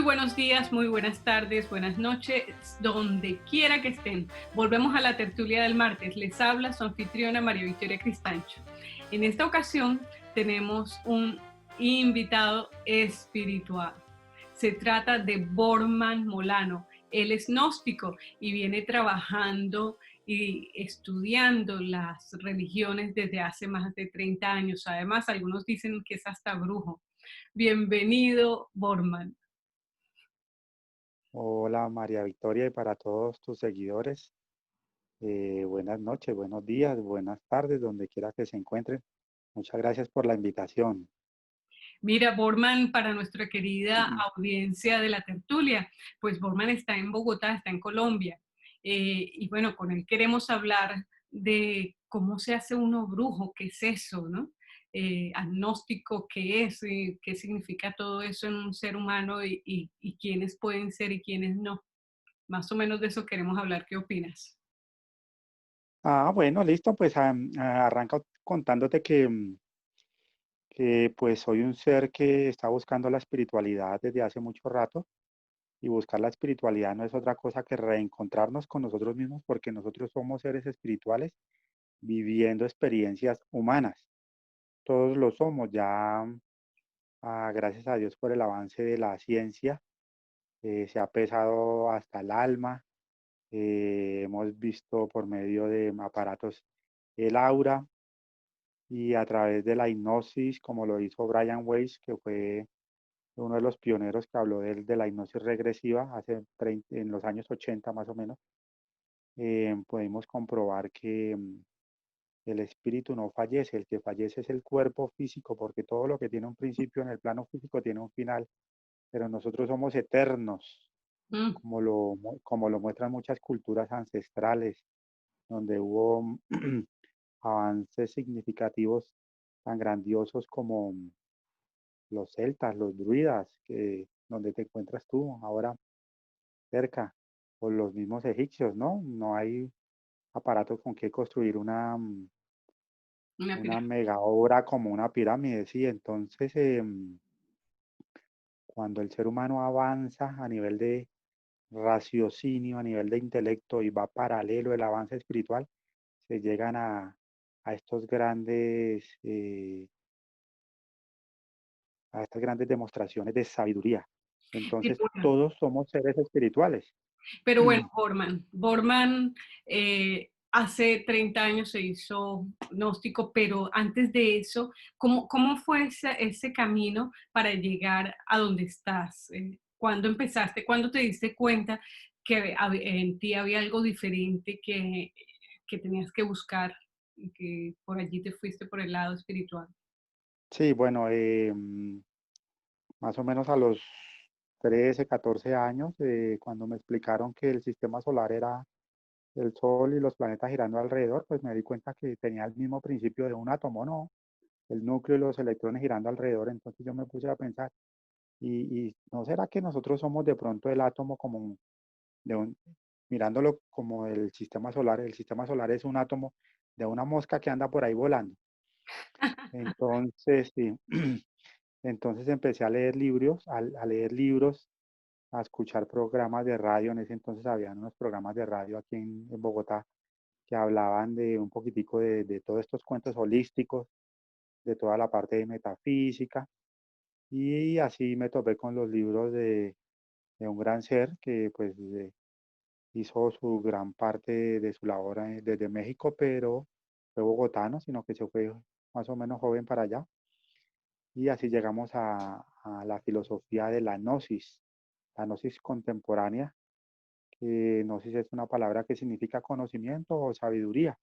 buenos días, muy buenas tardes, buenas noches, donde quiera que estén. Volvemos a la tertulia del martes. Les habla su anfitriona María Victoria Cristancho. En esta ocasión tenemos un invitado espiritual. Se trata de Borman Molano. Él es gnóstico y viene trabajando y estudiando las religiones desde hace más de 30 años. Además, algunos dicen que es hasta brujo. Bienvenido, Borman. Hola María Victoria y para todos tus seguidores, buenas noches, buenos días, buenas tardes, donde quiera que se encuentren. Muchas gracias por la invitación. Mira, Borman, para nuestra querida audiencia de la tertulia, pues Borman está en Bogotá, está en Colombia. Y bueno, con él queremos hablar de cómo se hace uno brujo, qué es eso, ¿no? Agnóstico, qué es, qué significa todo eso en un ser humano y quiénes pueden ser y quiénes no. Más o menos de eso queremos hablar. ¿Qué opinas? Bueno, listo, pues arranca contándote que pues soy un ser que está buscando la espiritualidad desde hace mucho rato y buscar la espiritualidad no es otra cosa que reencontrarnos con nosotros mismos porque nosotros somos seres espirituales viviendo experiencias humanas. Todos lo somos, ya gracias a Dios por el avance de la ciencia. Se ha pesado hasta el alma. Hemos visto por medio de aparatos el aura y a través de la hipnosis, como lo hizo Brian Weiss, que fue uno de los pioneros que habló de la hipnosis regresiva en los años 80 más o menos. Pudimos comprobar que el espíritu no fallece, el que fallece es el cuerpo físico, porque todo lo que tiene un principio en el plano físico tiene un final, pero nosotros somos eternos, Mm, como lo muestran muchas culturas ancestrales, donde hubo avances significativos tan grandiosos como los celtas, los druidas, donde te encuentras tú ahora cerca, o los mismos egipcios, ¿no? No hay aparato con que construir una una pirámide. mega obra como una pirámide, sí. Entonces, cuando el ser humano avanza a nivel de raciocinio, a nivel de intelecto y va paralelo el avance espiritual, se llegan a estos grandes, a estas grandes demostraciones de sabiduría. Pero Entonces, bueno, todos somos seres espirituales. Pero bueno, Borman hace 30 años se hizo gnóstico, pero antes de eso, ¿cómo fue ese camino para llegar a donde estás? ¿Cuándo empezaste? ¿Cuándo te diste cuenta que en ti había algo diferente que tenías que buscar y que por allí te fuiste por el lado espiritual? Sí, bueno, más o menos a los 13, 14 años, cuando me explicaron que el sistema solar era el Sol y los planetas girando alrededor, pues me di cuenta que tenía el mismo principio de un átomo, ¿no? El núcleo y los electrones girando alrededor. Entonces yo me puse a pensar, ¿y no será que nosotros somos de pronto el átomo como de un, mirándolo como el sistema solar? El sistema solar es un átomo de una mosca que anda por ahí volando. Entonces, sí, entonces empecé a leer libros, a leer libros, a escuchar programas de radio. En ese entonces habían unos programas de radio aquí en Bogotá que hablaban de un poquitico de todos estos cuentos holísticos, de toda la parte de metafísica. Y así me topé con los libros de un gran ser que pues hizo su gran parte de su labor desde México, pero fue bogotano, sino que se fue más o menos joven para allá. Y así llegamos a la filosofía de la gnosis contemporánea, que gnosis es una palabra que significa conocimiento o sabiduría.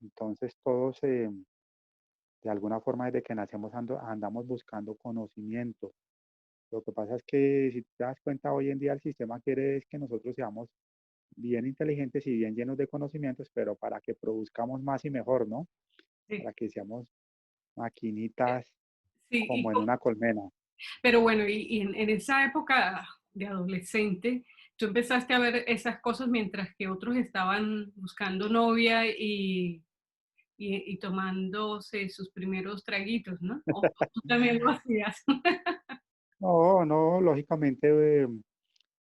Entonces todos, de alguna forma, desde que nacemos andamos buscando conocimiento. Lo que pasa es que si te das cuenta, hoy en día el sistema quiere es que nosotros seamos bien inteligentes y bien llenos de conocimientos, pero para que produzcamos más y mejor, ¿no? Sí, Para que seamos maquinitas sí, como en una colmena. pero bueno, y en esa época de adolescente, tú empezaste a ver esas cosas mientras que otros estaban buscando novia y tomándose sus primeros traguitos, ¿no? O tú también lo hacías. No, no, lógicamente,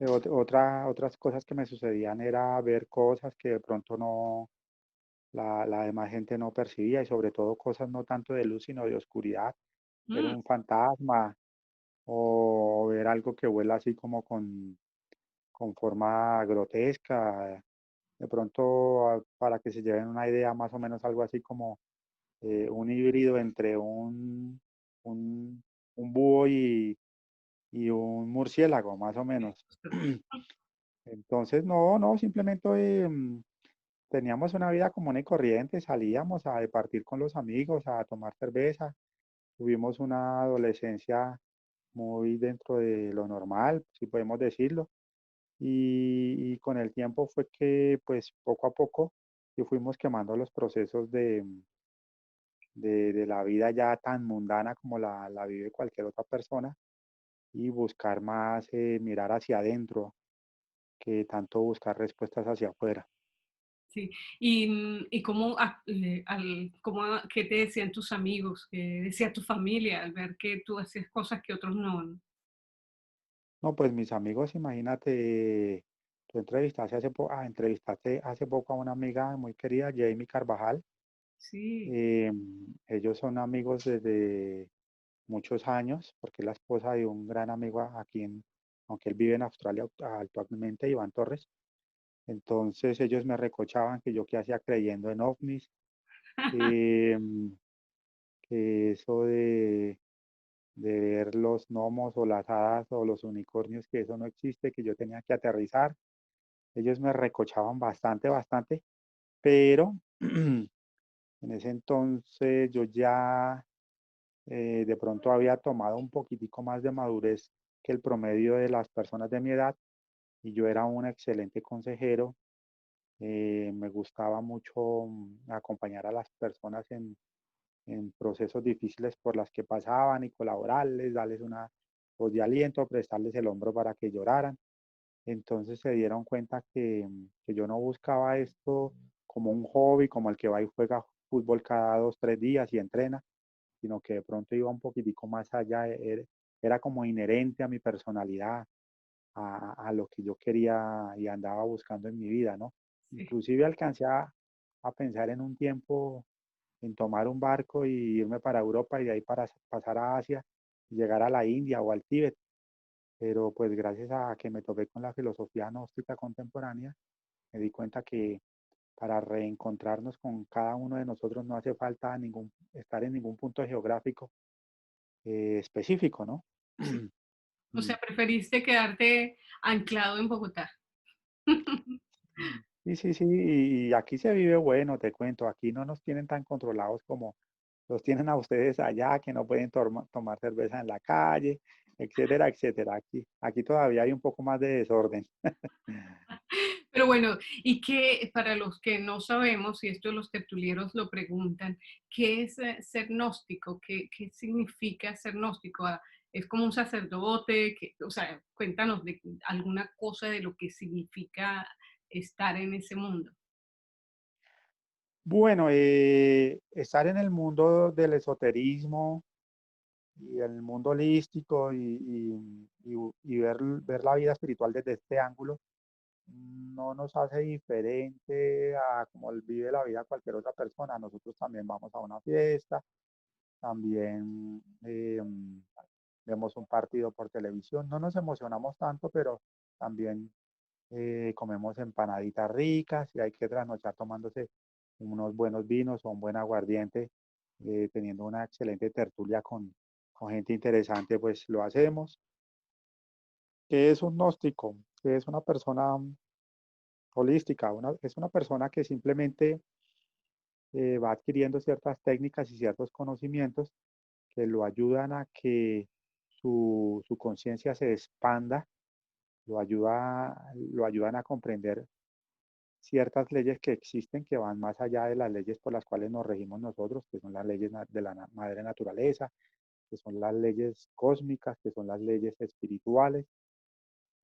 otras cosas que me sucedían era ver cosas que de pronto no, la demás gente no percibía y sobre todo cosas no tanto de luz sino de oscuridad, ver Mm, un fantasma o ver algo que vuela así como con forma grotesca. De pronto, para que se lleven una idea, más o menos algo así como un híbrido entre un, un búho y un murciélago, más o menos. Entonces, no, no, simplemente teníamos una vida común y corriente, salíamos a departir con los amigos, a tomar cerveza, tuvimos una adolescencia muy dentro de lo normal, si podemos decirlo, y con el tiempo fue que, pues, poco a poco, y fuimos quemando los procesos de la vida ya tan mundana como la vive cualquier otra persona, y buscar más, mirar hacia adentro, que tanto buscar respuestas hacia afuera. sí. ¿Y cómo, qué te decían tus amigos, qué decía tu familia al ver que tú hacías cosas que otros no? ¿No? No, pues mis amigos, imagínate, tú entrevistaste hace poco a una amiga muy querida, Jamie Carvajal. Sí, Ellos son amigos desde muchos años, porque es la esposa de un gran amigo aunque él vive en Australia actualmente, Iván Torres. Entonces ellos me recochaban que yo qué hacía creyendo en ovnis, que, que eso de ver los gnomos o las hadas o los unicornios, que eso no existe, que yo tenía que aterrizar. Ellos me recochaban bastante, bastante, pero en ese entonces yo ya de pronto había tomado un poquitico más de madurez que el promedio de las personas de mi edad y yo era un excelente consejero. Me gustaba mucho acompañar a las personas en procesos difíciles por las que pasaban y colaborarles, darles una voz de aliento, prestarles el hombro para que lloraran. Entonces se dieron cuenta que yo no buscaba esto como un hobby, como el que va y juega fútbol cada 2, 3 días y entrena, sino que de pronto iba un poquitico más allá, era como inherente a mi personalidad, a lo que yo quería y andaba buscando en mi vida, ¿no? sí. Inclusive alcancé a pensar en un tiempo en tomar un barco y irme para Europa y de ahí para pasar a Asia y llegar a la India o al Tíbet. Pero pues gracias a que me topé con la filosofía gnóstica contemporánea, me di cuenta que para reencontrarnos con cada uno de nosotros no hace falta estar en ningún punto geográfico específico, ¿no? Sí. O Mm. sea, preferiste quedarte anclado en Bogotá. Sí, sí, sí, y aquí se vive bueno, te cuento, aquí no nos tienen tan controlados como los tienen a ustedes allá, que no pueden tomar cerveza en la calle, etcétera, etcétera. Aquí todavía hay un poco más de desorden. Pero bueno, y que para los que no sabemos, y esto los tertulieros lo preguntan, ¿qué es ser gnóstico? ¿Qué significa ser gnóstico? Ah, ¿es como un sacerdote? O sea, cuéntanos de alguna cosa de lo que significa estar en ese mundo. Bueno, estar en el mundo del esoterismo y el mundo holístico y ver la vida espiritual desde este ángulo no nos hace diferente a como vive la vida cualquier otra persona. Nosotros también vamos a una fiesta, también vemos un partido por televisión. No nos emocionamos tanto, pero también comemos empanaditas ricas y hay que trasnochar tomándose unos buenos vinos o un buen aguardiente, teniendo una excelente tertulia con gente interesante, pues lo hacemos. ¿Qué es un gnóstico? ¿Qué es una persona holística? Es una persona que simplemente va adquiriendo ciertas técnicas y ciertos conocimientos que lo ayudan a que su conciencia se expanda, lo ayudan a comprender ciertas leyes que existen que van más allá de las leyes por las cuales nos regimos nosotros, que son las leyes de la madre naturaleza, que son las leyes cósmicas, que son las leyes espirituales,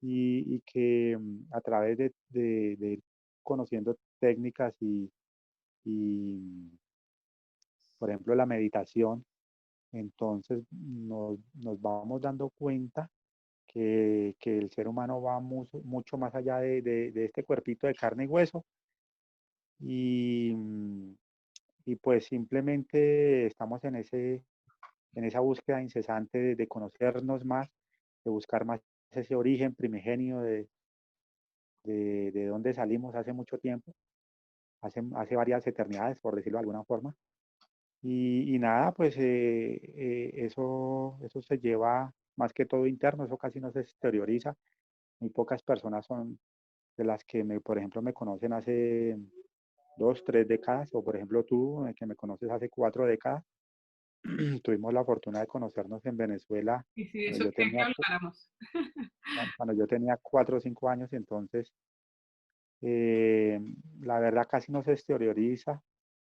y que a través de ir conociendo técnicas y, por ejemplo, la meditación, Entonces nos vamos dando cuenta que el ser humano va mucho más allá de este cuerpito de carne y hueso y, y pues simplemente estamos en esa búsqueda incesante de conocernos más, de buscar más ese origen primigenio de dónde salimos hace mucho tiempo, hace varias eternidades, por decirlo de alguna forma. Y nada, pues eso se lleva más que todo interno, eso casi no se exterioriza. Muy pocas personas son de las que, por ejemplo, me conocen hace 2, 3 décadas, o por ejemplo tú, que me conoces hace 4 décadas. Tuvimos la fortuna de conocernos en Venezuela Y si de cuando eso yo quería que tenía, habláramos. cuando yo tenía 4 o 5 años, entonces eh, la verdad casi no se exterioriza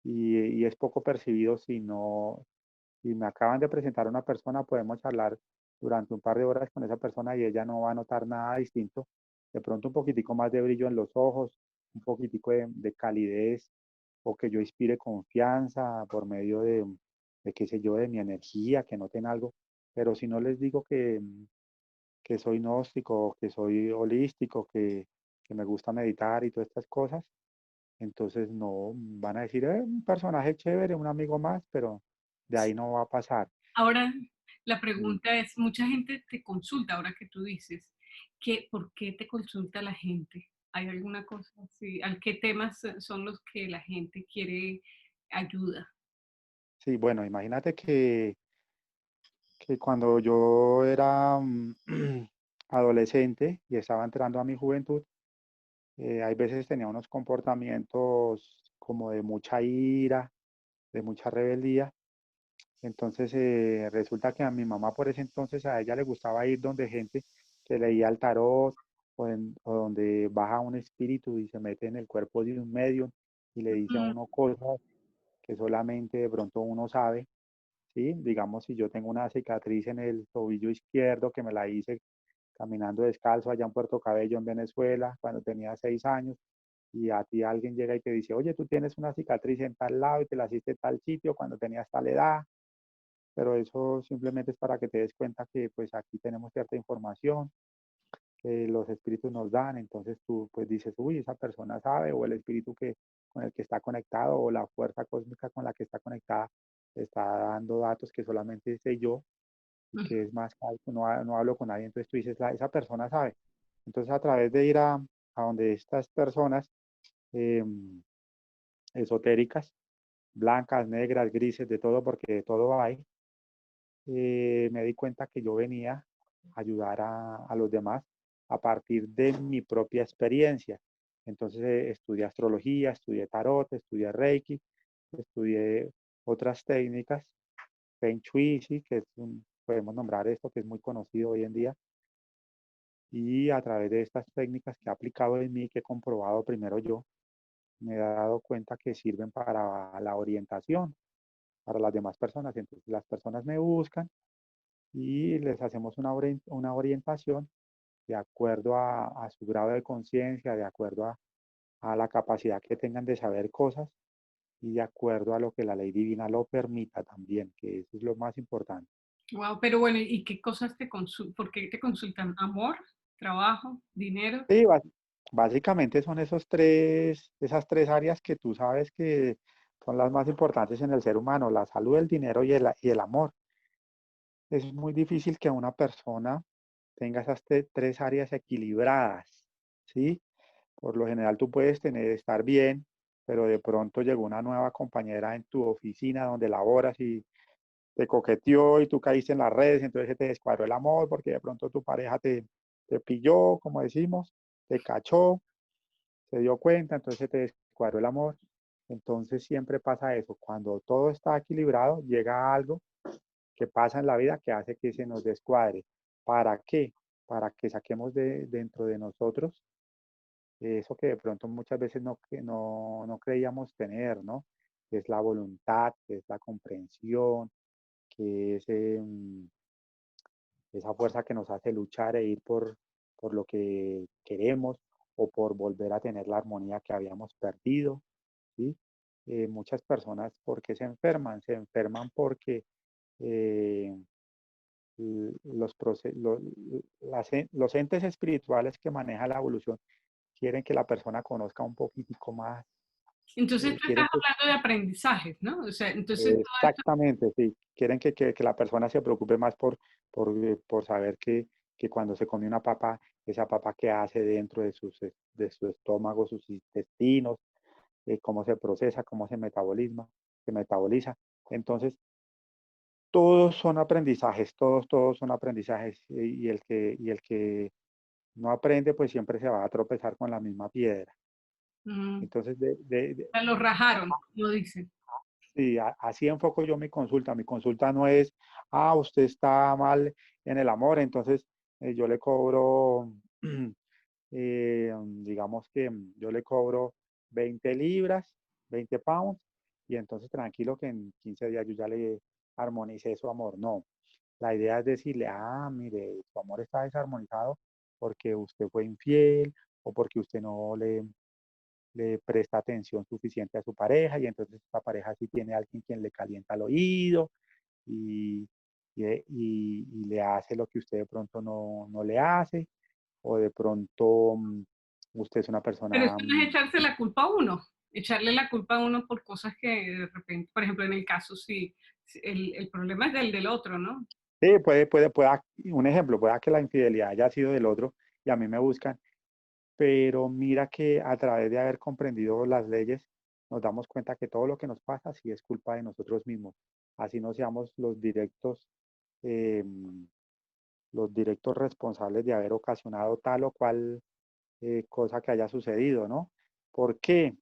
y es poco percibido si me acaban de presentar a una persona, podemos charlar durante un par de horas con esa persona y ella no va a notar nada distinto. De pronto un poquitico más de brillo en los ojos, un poquitico de calidez o que yo inspire confianza por medio de qué sé yo, de mi energía, que noten algo. Pero si no les digo que soy gnóstico, que soy holístico, que me gusta meditar y todas estas cosas, entonces no van a decir, un personaje chévere, un amigo más, pero de ahí no va a pasar. Ahora, la Mm, pregunta es, mucha gente te consulta, ahora que tú dices, ¿por qué te consulta la gente? ¿Hay alguna cosa así? ¿A qué temas son los que la gente quiere ayuda? sí, bueno, imagínate que cuando yo era adolescente y estaba entrando a mi juventud, hay veces tenía unos comportamientos como de mucha ira, de mucha rebeldía. Entonces resulta que a mi mamá por ese entonces a ella le gustaba ir donde gente que leía el tarot o donde baja un espíritu y se mete en el cuerpo de un medium y le dice a Mm, uno cosas que solamente de pronto uno sabe, ¿sí? Digamos, si yo tengo una cicatriz en el tobillo izquierdo que me la hice caminando descalzo allá en Puerto Cabello, en Venezuela, cuando tenía 6 años, y a ti alguien llega y te dice, oye, tú tienes una cicatriz en tal lado y te la hiciste en tal sitio cuando tenías tal edad, pero eso simplemente es para que te des cuenta que pues aquí tenemos cierta información que los espíritus nos dan, entonces tú pues dices, uy, esa persona sabe, o el espíritu con el que está conectado, o la fuerza cósmica con la que está conectada, está dando datos que solamente sé yo, y mm, que es más, no hablo con nadie, entonces tú dices, esa persona sabe. Entonces a través de ir a donde estas personas eh, esotéricas, blancas, negras, grises, de todo, porque de todo hay, me di cuenta que yo venía a ayudar a los demás a partir de mi propia experiencia. Entonces estudié astrología, estudié tarot, estudié Reiki, estudié otras técnicas, Feng Shui, sí, podemos nombrar esto, que es muy conocido hoy en día. Y a través de estas técnicas que he aplicado en mí, que he comprobado primero yo, me he dado cuenta que sirven para la orientación, para las demás personas. Entonces las personas me buscan y les hacemos una orientación de acuerdo a su grado de conciencia, de acuerdo a la capacidad que tengan de saber cosas y de acuerdo a lo que la ley divina lo permita también, que eso es lo más importante. wow, pero bueno, ¿y qué cosas te consultan? ¿Por qué te consultan? ¿Amor? ¿Trabajo? ¿Dinero? Sí, básicamente son esas tres áreas que tú sabes que son las más importantes en el ser humano, la salud, el dinero y el amor. Es muy difícil que una persona tenga esas tres áreas equilibradas, ¿sí? Por lo general tú puedes estar bien, pero de pronto llegó una nueva compañera en tu oficina donde laboras y te coqueteó y tú caíste en las redes, entonces se te descuadró el amor porque de pronto tu pareja te pilló, como decimos, te cachó, se dio cuenta, entonces se te descuadró el amor. Entonces siempre pasa eso, cuando todo está equilibrado, llega algo que pasa en la vida que hace que se nos descuadre. ¿Para qué? Para que saquemos dentro de nosotros eso que de pronto muchas veces no creíamos tener, ¿no? Que es la voluntad, que es la comprensión, que es esa fuerza que nos hace luchar e ir por lo que queremos o por volver a tener la armonía que habíamos perdido, ¿sí? Muchas personas, ¿por qué se enferman? Se enferman porque eh, los entes espirituales que manejan la evolución quieren que la persona conozca un poquitico más, Entonces tú estás quieren que hablando de aprendizajes, ¿no? O sea, entonces todo esto, exactamente, sí. Quieren que la persona se preocupe más por saber que cuando se come una papa, esa papa qué hace dentro de su estómago, sus intestinos, cómo se procesa, cómo se metaboliza. Entonces, todos son aprendizajes, todos son aprendizajes. Y el que no aprende, pues siempre se va a tropezar con la misma piedra. mm, Entonces, lo rajaron, lo dicen. sí, así enfoco yo mi consulta. Mi consulta no es, usted está mal en el amor, entonces yo le cobro, digamos que yo le cobro 20 libras, 20 pounds, y entonces tranquilo que en 15 días yo ya le armonicé su amor. No, la idea es decirle, mire, su amor está desarmonizado porque usted fue infiel o porque usted no le presta atención suficiente a su pareja y entonces esta pareja sí tiene a alguien quien le calienta el oído y, y le hace lo que usted de pronto no le hace o de pronto usted es una Pero persona, esto no es echarse la culpa a uno, echarle la culpa a uno por cosas que de repente, por ejemplo, en el caso, sí, el problema es del otro, ¿no? sí, un ejemplo, pueda que la infidelidad haya sido del otro y a mí me buscan, pero mira que a través de haber comprendido las leyes, nos damos cuenta que todo lo que nos pasa sí es culpa de nosotros mismos. Así no seamos eh, los directos responsables de haber ocasionado tal o cual cosa que haya sucedido, ¿no? ¿Por qué?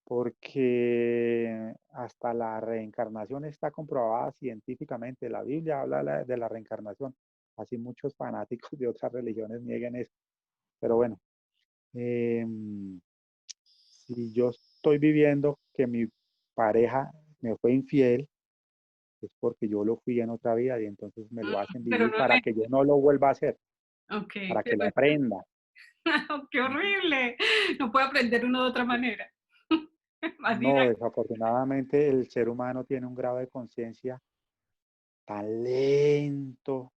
Porque hasta la reencarnación está comprobada científicamente. La Biblia habla de la reencarnación. Así muchos fanáticos de otras religiones nieguen eso. Pero bueno, eh, si yo estoy viviendo que mi pareja me fue infiel, es porque yo lo fui en otra vida y entonces me lo hacen Pero vivir no para que yo no lo vuelva a hacer, ok, para que lo pero aprenda. qué horrible. No puede aprender uno de otra manera. Más No, directo. desafortunadamente el ser humano tiene un grado de conciencia tan lento,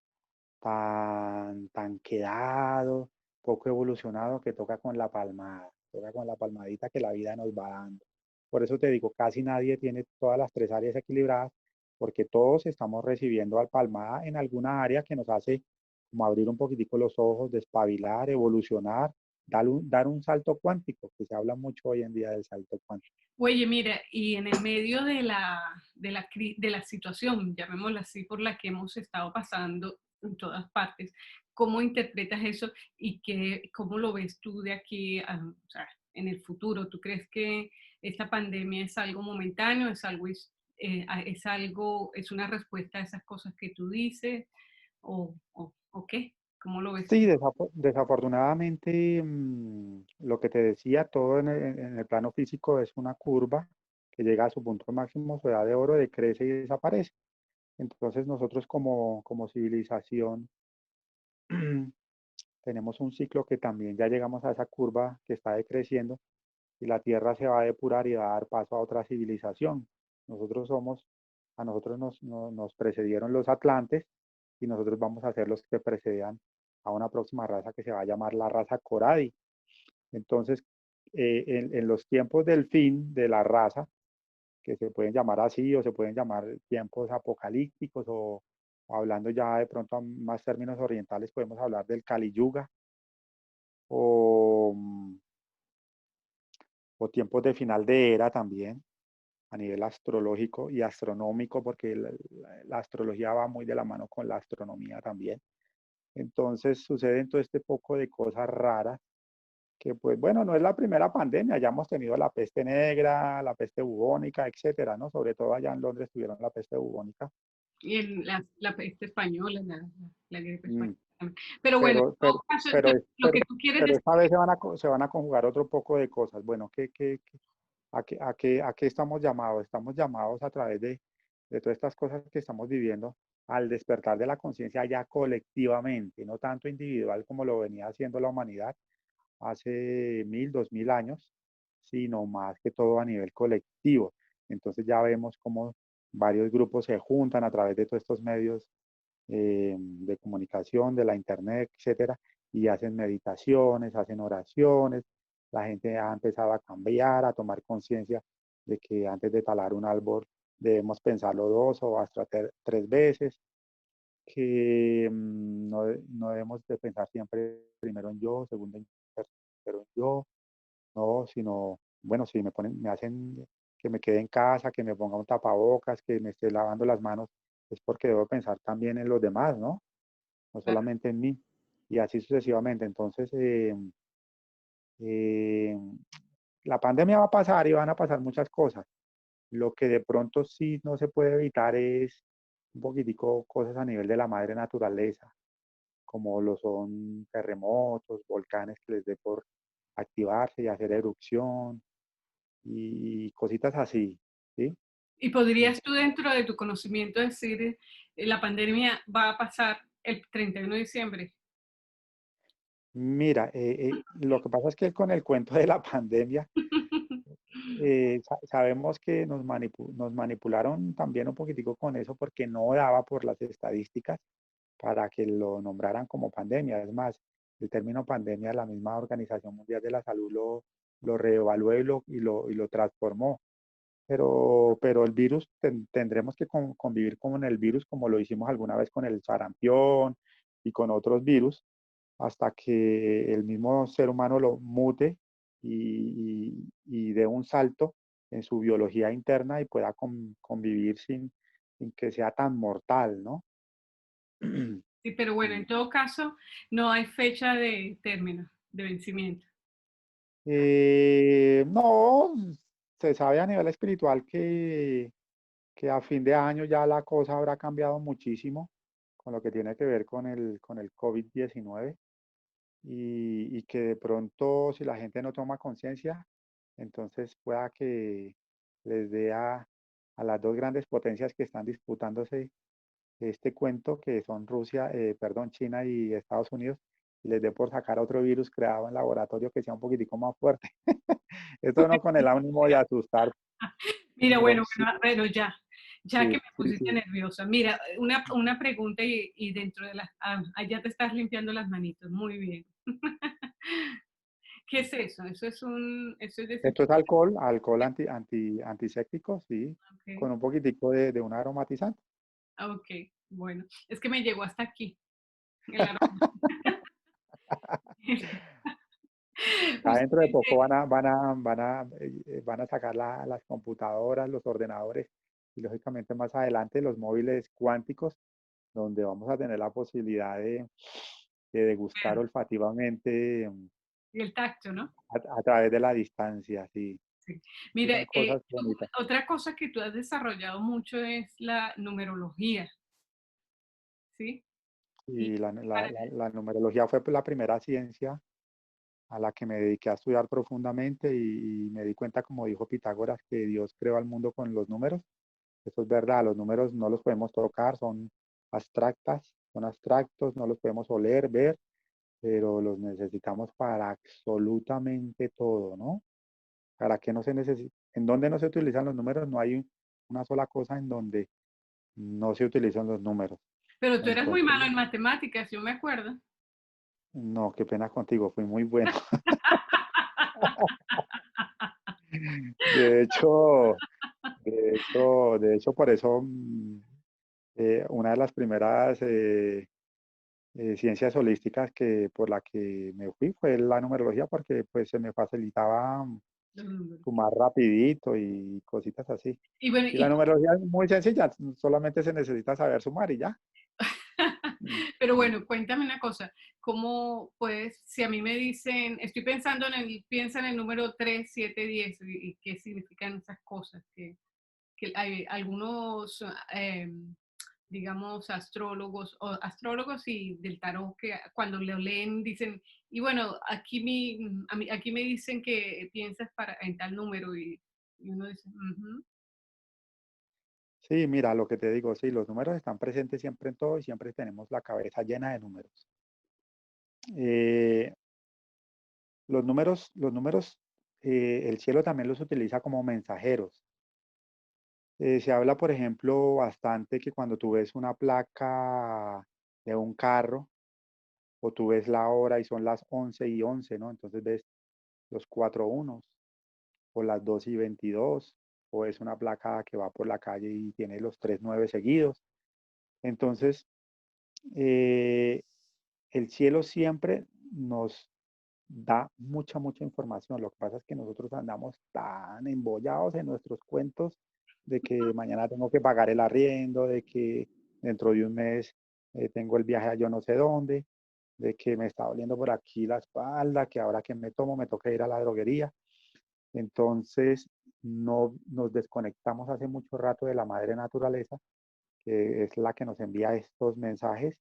tan quedado, poco evolucionado que toca con la palmada, toca con la palmadita que la vida nos va dando. Por eso te digo, casi nadie tiene todas las tres áreas equilibradas, porque todos estamos recibiendo al palmada en alguna área que nos hace como abrir un poquitico los ojos, despabilar, evolucionar, dar un salto cuántico, que se habla mucho hoy en día del salto cuántico. Oye, mira, y en el medio de la situación, llamémosla así, por la que hemos estado pasando en todas partes, ¿cómo interpretas eso y cómo lo ves tú de aquí o sea, en el futuro? ¿Tú crees que esta pandemia es algo momentáneo, es una respuesta a esas cosas que tú dices o qué? ¿Cómo lo ves tú? Sí, desafortunadamente, lo que te decía, todo en el plano físico es una curva que llega a su punto máximo, su edad de oro, decrece y desaparece. Entonces nosotros como civilización tenemos un ciclo que también ya llegamos a esa curva que está decreciendo y la Tierra se va a depurar y va a dar paso a otra civilización. Nosotros somos, a nosotros nos precedieron los atlantes y nosotros vamos a ser los que precedan a una próxima raza que se va a llamar la raza Coradi. Entonces, en los tiempos del fin de la raza, que se pueden llamar así o se pueden llamar tiempos apocalípticos o hablando ya de pronto a más términos orientales, podemos hablar del Kali Yuga o, o tiempos de final de era también a nivel astrológico y astronómico, porque la astrología va muy de la mano con la astronomía también. Entonces suceden todo este poco de cosas raras que pues bueno, no es la primera pandemia, ya hemos tenido la peste negra, la peste bubónica, etcétera, ¿no? Sobre todo allá en Londres tuvieron la peste bubónica. Y en la peste española, la gripe Mm, española también. Pero bueno, en pero, pero, todo caso, pero, lo que tú quieres pero decir, esta vez se van a conjugar otro poco de cosas. Bueno, a qué estamos llamados? Estamos llamados a través de todas estas cosas que estamos viviendo al despertar de la conciencia ya colectivamente, no tanto individual como lo venía haciendo la humanidad hace 1000, 2000 años, sino más que todo a nivel colectivo. Entonces ya vemos cómo varios grupos se juntan a través de todos estos medios de comunicación, de la internet, etcétera, y hacen meditaciones, hacen oraciones. La gente ha empezado a cambiar, a tomar conciencia de que antes de talar un árbol debemos pensarlo dos o hasta tres veces, que no debemos de pensar siempre primero en yo, segundo en tercero en yo, no, sino, bueno, si me hacen que me quede en casa, que me ponga un tapabocas, que me esté lavando las manos, es porque debo pensar también en los demás, ¿no? No Claro. solamente en mí, y así sucesivamente. Entonces, eh, la pandemia va a pasar y van a pasar muchas cosas. Lo que de pronto sí no se puede evitar es un poquitico cosas a nivel de la madre naturaleza, como lo son terremotos, volcanes que les dé por activarse y hacer erupción y cositas así, ¿sí? ¿Y podrías tú dentro de tu conocimiento decir, la pandemia va a pasar el 31 de diciembre? Mira, lo que pasa es que con el cuento de la pandemia, sabemos que nos manipularon también un poquitico con eso porque no daba por las estadísticas para que lo nombraran como pandemia. Es más, el término pandemia, la misma Organización Mundial de la Salud lo reevaluó y lo transformó. Pero el virus, tendremos que convivir con el virus como lo hicimos alguna vez con el sarampión y con otros virus, hasta que el mismo ser humano lo mute y dé un salto en su biología interna y pueda convivir sin que sea tan mortal, ¿no? Sí, pero bueno, en todo caso, no hay fecha de término, de vencimiento. No, se sabe a nivel espiritual que a fin de año ya la cosa habrá cambiado muchísimo con lo que tiene que ver con el COVID-19 y que de pronto si la gente no toma conciencia, entonces pueda que les dé a las dos grandes potencias que están disputándose este cuento, que son Rusia, perdón, China y Estados Unidos, y les dé por sacar otro virus creado en laboratorio que sea un poquitico más fuerte. Esto no con el ánimo de asustar, Mira, pero bueno, sí, bueno, bueno, ya que sí, me sí, pusiste sí. nerviosa. Mira, una pregunta y dentro de las, allá te estás limpiando las manitos, muy bien. ¿Qué es eso? Eso es Esto es desinfectante. alcohol antiséptico, sí, Ok, con un poquitico de un aromatizante. ok, bueno, es que me llegó hasta aquí el aroma. Ya dentro de Justamente, poco van a sacar las computadoras, los ordenadores y lógicamente más adelante los móviles cuánticos, donde vamos a tener la posibilidad de degustar olfativamente y el tacto, ¿no? a través de la distancia, sí. Sí. Sí, Mira, son cosas bonitas. otra cosa que tú has desarrollado mucho es la numerología, ¿sí? Y Y para la numerología fue pues, la primera ciencia a la que me dediqué a estudiar profundamente y me di cuenta, como dijo Pitágoras, que Dios creó al mundo con los números. Eso es verdad, los números no los podemos tocar, son abstractos, no los podemos oler, ver, pero los necesitamos para absolutamente todo, ¿no? ¿Para qué no se necesita? ¿En dónde no se utilizan los números? No hay una sola cosa en donde no se utilizan los números. pero tú eras muy Entonces, malo en matemáticas, yo me acuerdo. no, qué pena contigo, fui muy bueno. De hecho, de hecho, por eso una de las primeras ciencias holísticas que por la que me fui fue la numerología porque pues se me facilitaba Los números. sumar rapidito y cositas así. Y bueno, Y la numerología es muy sencilla, solamente se necesita saber sumar y ya. Mm. pero bueno, cuéntame una cosa, ¿cómo pues, si a mí me dicen, estoy pensando piensa en el número 3, 7, 10, y qué significan esas cosas? Que hay algunos, digamos, astrólogos y del tarot que cuando lo leen dicen, y bueno, aquí me dicen que piensas en tal número y uno dice, "Ujú". Sí, mira, lo que te digo, sí, los números están presentes siempre en todo y siempre tenemos la cabeza llena de números. Eh, los números, el cielo también los utiliza como mensajeros. Se habla, por ejemplo, bastante que cuando tú ves una placa de un carro o tú ves la hora y son las 11:11, ¿no? Entonces ves los cuatro unos o las 2:22 o es una placa que va por la calle y tiene los tres nueve seguidos. Entonces, eh, el cielo siempre nos da mucha, mucha información. Lo que pasa es que nosotros andamos tan embollados en nuestros cuentos de que mañana tengo que pagar el arriendo, de que dentro de un mes tengo el viaje a yo no sé dónde, de que me está doliendo por aquí la espalda, que ahora que me tomo me toca ir a la droguería. Entonces, no nos desconectamos hace mucho rato de la madre naturaleza, que es la que nos envía estos mensajes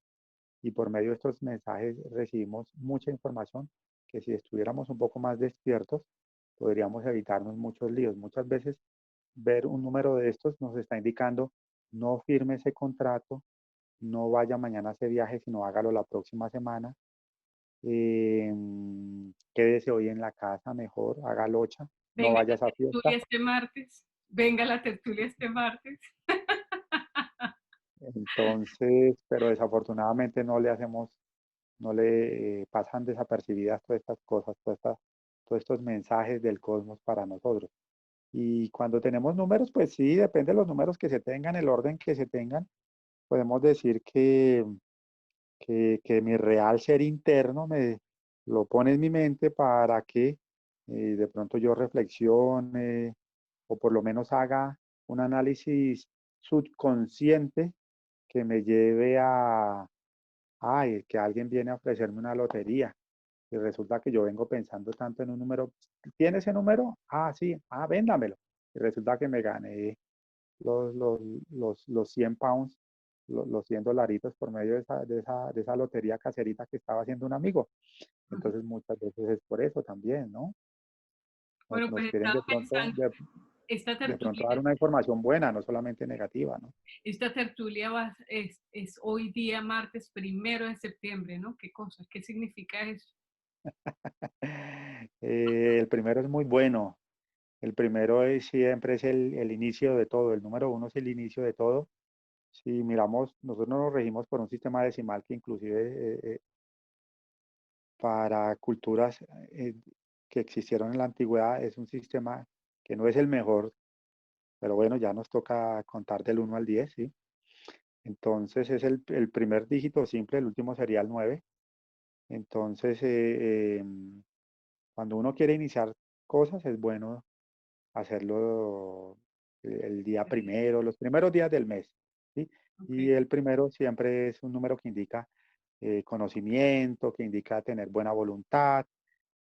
y por medio de estos mensajes recibimos mucha información que si estuviéramos un poco más despiertos, podríamos evitarnos muchos líos. Muchas veces ver un número de estos nos está indicando no firme ese contrato, no vaya mañana a ese viaje, sino hágalo la próxima semana. Quédese hoy en la casa mejor, haga locha, no Venga vaya a la esa tertulia fiesta. este martes. Venga la tertulia este martes. Entonces, pero desafortunadamente no le hacemos, no le pasan desapercibidas todas estas cosas, todos estos mensajes del cosmos para nosotros. Y cuando tenemos números, pues sí, depende de los números que se tengan, el orden que se tengan, podemos decir que mi real ser interno me lo pone en mi mente para que de pronto yo reflexione o por lo menos haga un análisis subconsciente que me lleve a, ay, que alguien viene a ofrecerme una lotería y resulta que yo vengo pensando tanto en un número. ¿Tiene ese número? Ah, sí, ah, véndamelo. Y resulta que me gané los, los, los 100 pounds, los 100 dolaritos por medio de esa lotería caserita que estaba haciendo un amigo. Entonces muchas veces es por eso también, ¿no? Bueno, Nos pues he quieren estado de pronto, pensando, esta de pronto tertulia, dar una información buena, no solamente negativa, ¿no? esta tertulia es hoy día martes 1 de septiembre, ¿no? ¿Qué cosas? ¿Qué significa eso? El primero es muy bueno. El primero siempre es el inicio de todo. El número uno es el inicio de todo. Si miramos, nosotros nos regimos por un sistema decimal que inclusive para culturas que existieron en la antigüedad es un sistema que no es el mejor, pero bueno, ya nos toca contar del 1 al 10, ¿sí? Entonces es el primer dígito simple, el último sería el 9. Entonces, cuando uno quiere iniciar cosas, es bueno hacerlo el día primero, los primeros días del mes, ¿sí? Y Okay. el primero siempre es un número que indica conocimiento, que indica tener buena voluntad,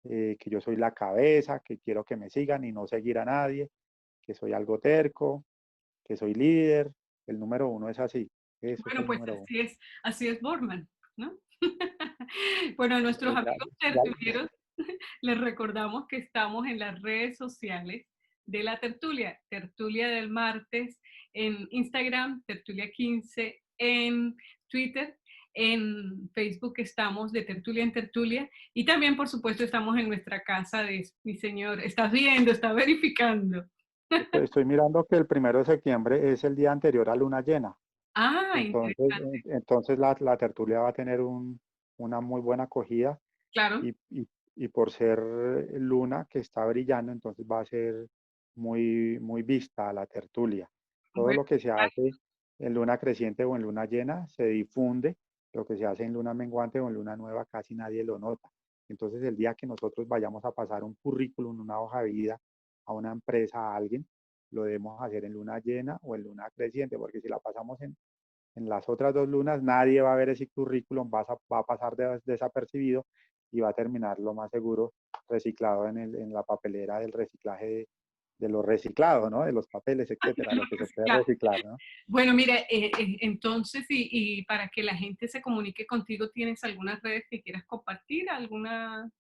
que yo soy la cabeza, que quiero que me sigan y no seguir a nadie, que soy algo terco, que soy líder. El número uno es así, eso es Bueno, el pues número uno. así es Borman, ¿no? Bueno, a nuestros Ya, amigos ya, tertulieros les recordamos que estamos en las redes sociales de la tertulia, tertulia del martes en Instagram, tertulia 15 en Twitter, en Facebook estamos de tertulia en tertulia y también por supuesto estamos en nuestra casa de mi señor, estás viendo, estás verificando. estoy mirando que el 1 de septiembre es el día anterior a luna llena. Ah, Entonces, interesante, la tertulia va a tener una muy buena acogida claro. y por ser luna que está brillando, entonces va a ser muy, muy vista la tertulia. Todo Bueno, lo que se hace en luna creciente o en luna llena se difunde, lo que se hace en luna menguante o en luna nueva casi nadie lo nota. Entonces el día que nosotros vayamos a pasar un currículum, una hoja de vida a una empresa, a alguien, lo debemos hacer en luna llena o en luna creciente, porque si la pasamos en las otras dos lunas, nadie va a ver ese currículum, va a pasar desapercibido y va a terminar lo más seguro reciclado en la papelera del reciclaje de lo reciclado, ¿no? De los papeles, etcétera, lo que se puede claro. reciclar, ¿no? Bueno, mira, entonces, y para que la gente se comunique contigo, ¿tienes algunas redes que quieras compartir? ¿Alguna?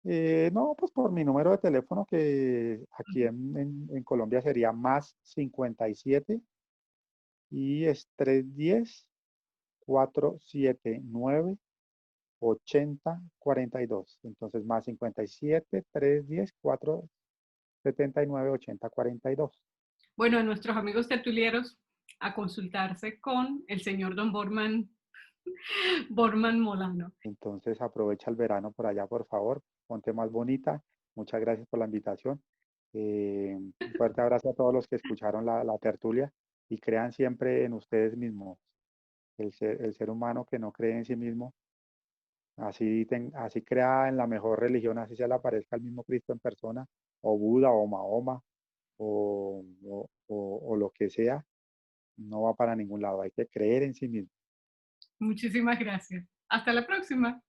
No, pues por mi número de teléfono, que aquí en Colombia sería más 57 y es 310-479 8042. Entonces, más 57 310 479 8042. Bueno, a nuestros amigos tertulieros a consultarse con el señor Don Borman Molano. Entonces aprovecha el verano por allá, por favor, ponte más bonita. Muchas gracias por la invitación. Un fuerte abrazo a todos los que escucharon la tertulia y crean siempre en ustedes mismos. El ser humano que no cree en sí mismo, así crea en la mejor religión, así se le aparezca el mismo Cristo en persona, o Buda, o Mahoma, o lo que sea, no va para ningún lado. Hay que creer en sí mismo. Muchísimas gracias. Hasta la próxima.